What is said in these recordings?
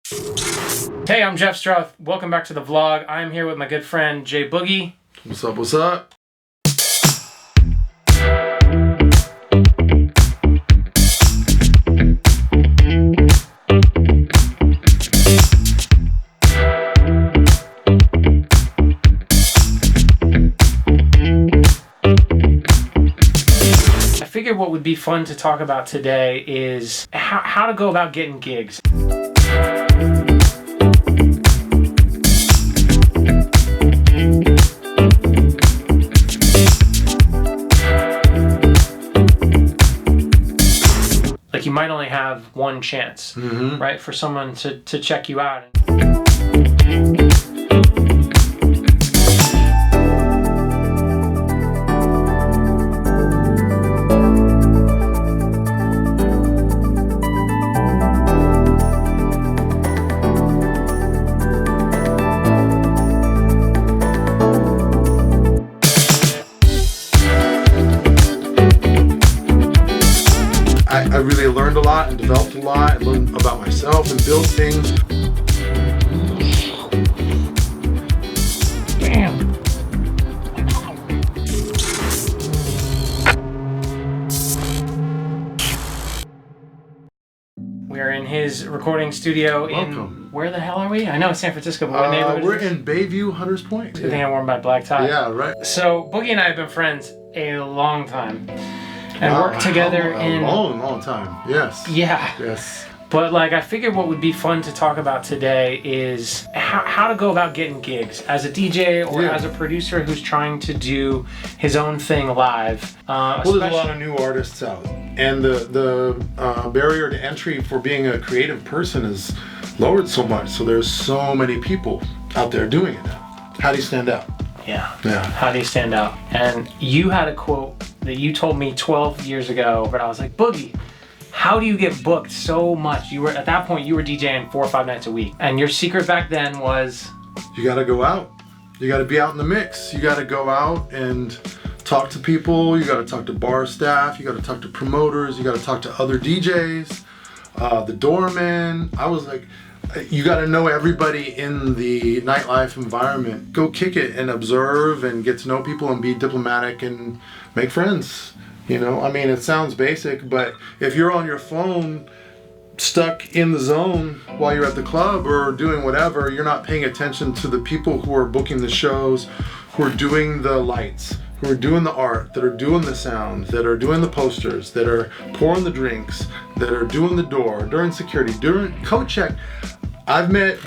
Hey, I'm Jeff Struth. Welcome back to the vlog. I'm here with my good friend J Boogie. What's up, what's up? I figured what would be fun to talk about today is how to go about getting gigs. Like, you might only have one chance, right, for someone to check you out. I really learned a lot and developed a lot and learned about myself and built things. Damn. We're in his recording studio Welcome. where the hell are we? I know it's San Francisco, but what neighborhood We're is this? in Bayview, Hunters Point. Good thing I wore my black tie. Yeah, right. So Boogie and I have been friends a long time and worked together in a long time. Yes. Yeah. Yes. But like, I figured what would be fun to talk about today is how to go about getting gigs as a DJ or as a producer who's trying to do his own thing live. Well, there's a lot of new artists out, and the barrier to entry for being a creative person is lowered so much. So there's so many people out there doing it now. How do you stand out? Yeah. Yeah. How do you stand out? And you had a quote that you told me 12 years ago, but I was like, Boogie, how do you get booked so much? You were, at that point, you were DJing 4 or 5 nights a week. And your secret back then was? You gotta go out. You gotta be out in the mix. You gotta go out and talk to people. You gotta talk to bar staff. You gotta talk to promoters. You gotta talk to other DJs, the doorman. I was like, you gotta know everybody in the nightlife environment. Go kick it and observe and get to know people and be diplomatic and make friends. You know, I mean, it sounds basic, but if you're on your phone stuck in the zone while you're at the club or doing whatever, you're not paying attention to the people who are booking the shows, who are doing the lights, who are doing the art, that are doing the sound, that are doing the posters, that are pouring the drinks, that are doing the door, during security, during coat check. I've met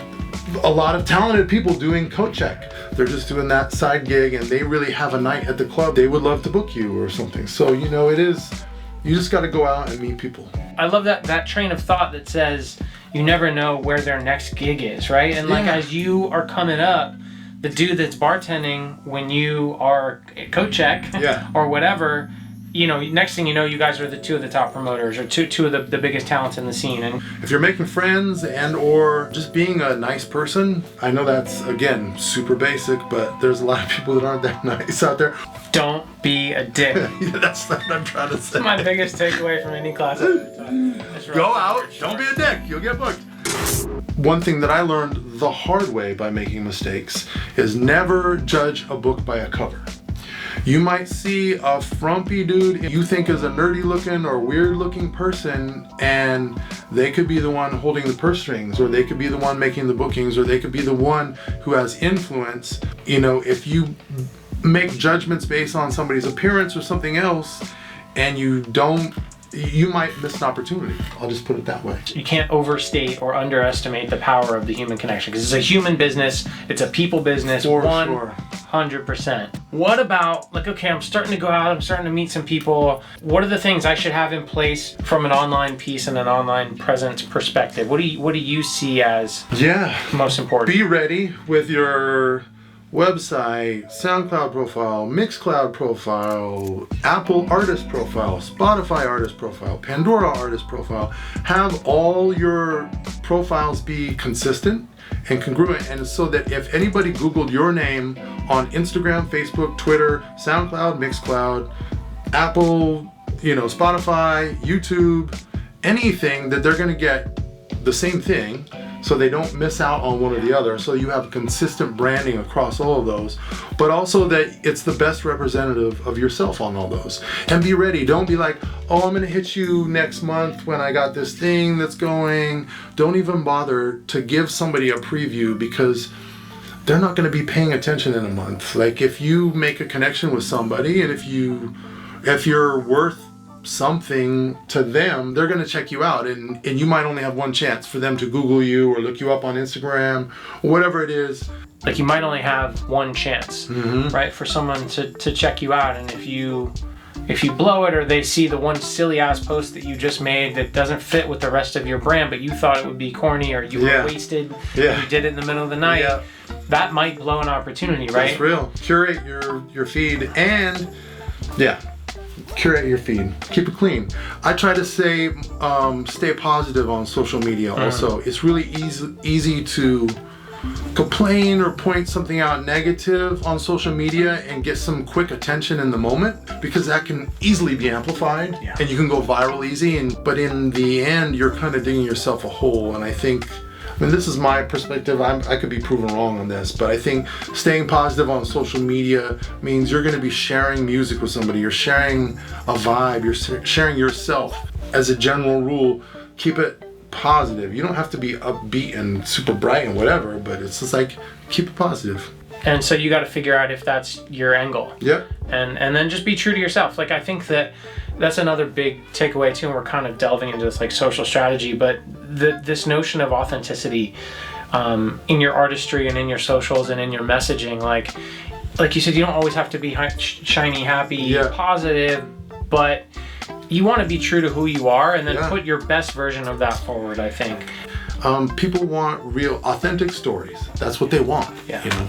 a lot of talented people doing coat check. They're just doing that side gig and they really have a night at the club. They would love to book you or something. So, you know, you just got to go out and meet people. I love that train of thought that says you never know where their next gig is, right? And like, as you are coming up, the dude that's bartending when you are coat check or whatever, you know, next thing you know, you guys are the two of the top promoters or two of the biggest talents in the scene. And if you're making friends and or just being a nice person, I know that's, again, super basic, but there's a lot of people that aren't that nice out there. Don't be a dick. That's what I'm trying to say. My biggest takeaway from any class. Go out, don't be a dick, you'll get booked. One thing that I learned the hard way by making mistakes is never judge a book by a cover. You might see a frumpy dude you think is a nerdy looking or weird looking person, and they could be the one holding the purse strings, or they could be the one making the bookings, or they could be the one who has influence. You know, if you make judgments based on somebody's appearance or something else, and you might miss an opportunity. I'll just put it that way. You can't overstate or underestimate the power of the human connection, because it's a human business, it's a people business, For 100%. What about, like, okay, I'm starting to go out, I'm starting to meet some people. What are the things I should have in place from an online piece and an online presence perspective? What do you see as most important? Be ready with your website, SoundCloud profile, Mixcloud profile, Apple artist profile, Spotify artist profile, Pandora artist profile. Have all your profiles be consistent and congruent, and so that if anybody Googled your name on Instagram, Facebook, Twitter, SoundCloud, Mixcloud, Apple, Spotify, YouTube, anything, that they're gonna get the same thing, so they don't miss out on one or the other. So you have consistent branding across all of those, but also that it's the best representative of yourself on all those. And be ready. Don't be like, oh, I'm gonna hit you next month when I got this thing that's going. Don't even bother to give somebody a preview, because they're not gonna be paying attention in a month. Like, if you make a connection with somebody, and if you're worth something to them, they're going to check you out, and you might only have one chance for them to Google you or look you up on Instagram, whatever it is. Like, you might only have one chance, right, for someone to check you out. And if you blow it, or they see the one silly ass post that you just made that doesn't fit with the rest of your brand, but you thought it would be corny, or you were wasted, you did it in the middle of the night, that might blow an opportunity, right? That's real. Curate your feed, and curate your feed. Keep it clean. I try to say stay positive on social media also. It's really easy to complain or point something out negative on social media and get some quick attention in the moment, because that can easily be amplified and you can go viral easy, but in the end you're kind of digging yourself a hole. And I think, I mean, this is my perspective, I could be proven wrong on this, but I think staying positive on social media means you're going to be sharing music with somebody, you're sharing a vibe, you're sharing yourself. As a general rule, keep it positive. You don't have to be upbeat and super bright and whatever, but it's just like, keep it positive. And so you got to figure out if that's your end goal. Yep. And then just be true to yourself. Like, I think that's another big takeaway too, and we're kind of delving into this like social strategy, but this notion of authenticity in your artistry and in your socials and in your messaging, like you said, you don't always have to be shiny, happy, positive, but you want to be true to who you are, and then put your best version of that forward, I think. People want real, authentic stories. That's what they want. Yeah. You know?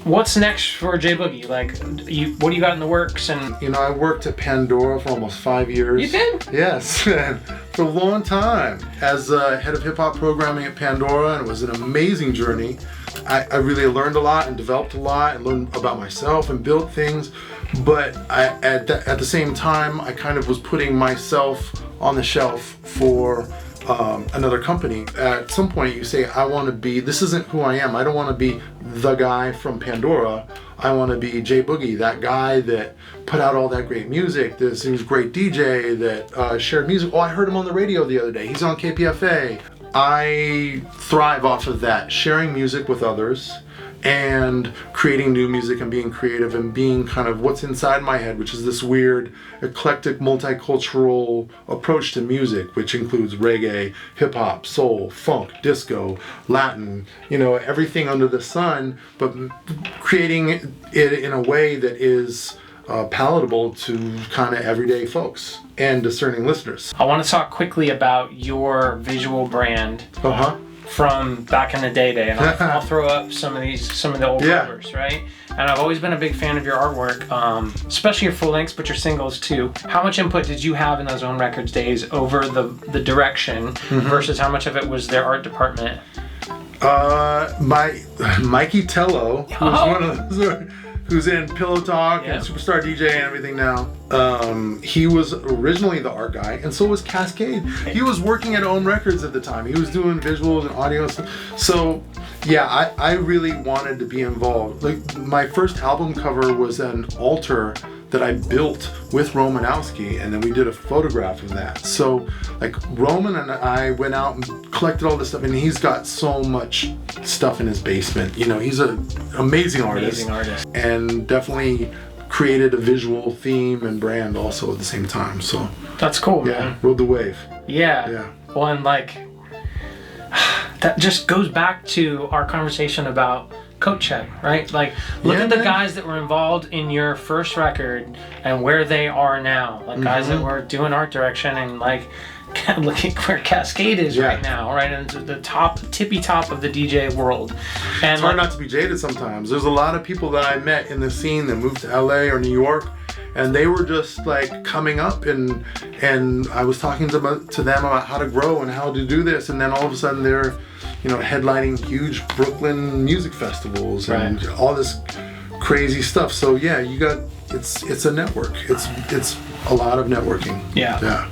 What's next for J Boogie? Like, what do you got in the works? And I worked at Pandora for almost 5 years. You did? Yes, for a long time as head of hip hop programming at Pandora, and it was an amazing journey. I really learned a lot and developed a lot and learned about myself and built things. But at the same time, I kind of was putting myself on the shelf for another company. At some point you say, I want to be, this isn't who I am. I don't want to be the guy from Pandora. I want to be J Boogie, that guy that put out all that great music. He was a great DJ that shared music. Oh, I heard him on the radio the other day. He's on KPFA. I thrive off of that, sharing music with others and creating new music and being creative and being kind of what's inside my head, which is this weird, eclectic, multicultural approach to music, which includes reggae, hip hop, soul, funk, disco, Latin, everything under the sun, but creating it in a way that is palatable to kind of everyday folks and discerning listeners. I want to talk quickly about your visual brand. From back in the day, and I'll throw up some of the old covers, right? And I've always been a big fan of your artwork, especially your full lengths, but your singles too. How much input did you have in those Own Records days over the direction versus how much of it was their art department? Mikey Tello, who's in Pillow Talk and Superstar DJ and everything now. He was originally the art guy, and so was Cascade. He was working at Own Records at the time. He was doing visuals and audio and stuff. So yeah, I really wanted to be involved. Like, my first album cover was an altar that I built with Romanowski, and then we did a photograph of that. So like, Roman and I went out and collected all this stuff, and he's got so much stuff in his basement. He's an amazing artist. And definitely created a visual theme and brand also at the same time. So that's cool, man. Rode the wave. Yeah. Well, and that just goes back to our conversation about Coat Check, right? Like, look at the guys that were involved in your first record and where they are now. Like, guys that were doing art direction, and look at where Cascade is right now, right? And the tippy top of the DJ world. And it's hard not to be jaded sometimes. There's a lot of people that I met in the scene that moved to LA or New York, and they were just like coming up, and I was talking to them about how to grow and how to do this, and then all of a sudden they're headlining huge Brooklyn music festivals and all this crazy stuff. So it's a network. It's a lot of networking. Yeah.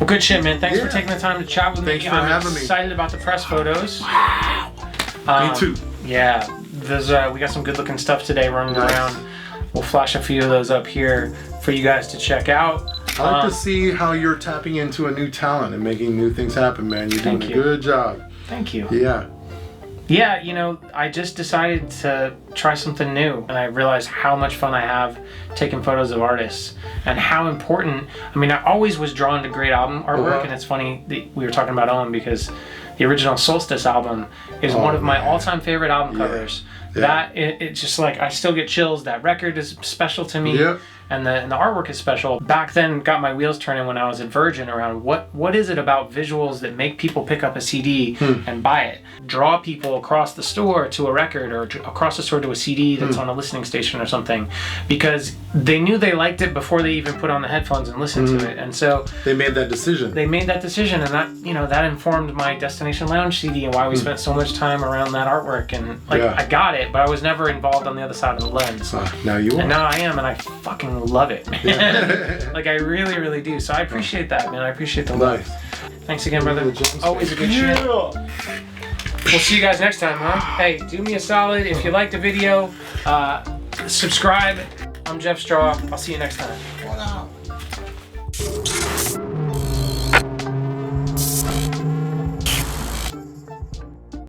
Well, good shit, man. Thanks for taking the time to chat with me. Thanks for having me. I'm excited about the press photos. Wow. Me too. Yeah, there's we got some good looking stuff today running around. We'll flash a few of those up here for you guys to check out. I like to see how you're tapping into a new talent and making new things happen, man. You're doing a good job. Thank you. Yeah. Yeah, you know, I just decided to try something new, and I realized how much fun I have taking photos of artists and how important. I mean, I always was drawn to great album artwork, and it's funny that we were talking about Owen because the original Solstice album is one of my all-time favorite album covers. That it's just like I still get chills. That record is special to me. Yep. And the artwork is special. Back then, got my wheels turning when I was at Virgin around what is it about visuals that make people pick up a CD and buy it? Draw people across the store to a record or across the store to a CD that's on a listening station or something, because they knew they liked it before they even put on the headphones and listened to it. And so they made that decision. And that informed my Destination Lounge CD and why we spent so much time around that artwork. And I got it, but I was never involved on the other side of the lens. Now you are. And now I am, and I fucking love it, man. Like I really, really do. So I appreciate that, man. I appreciate the love. Thanks again, brother. Always a good shit. We'll see you guys next time, huh? Hey, do me a solid. If you liked the video, subscribe. I'm Jeff Straw. I'll see you next time.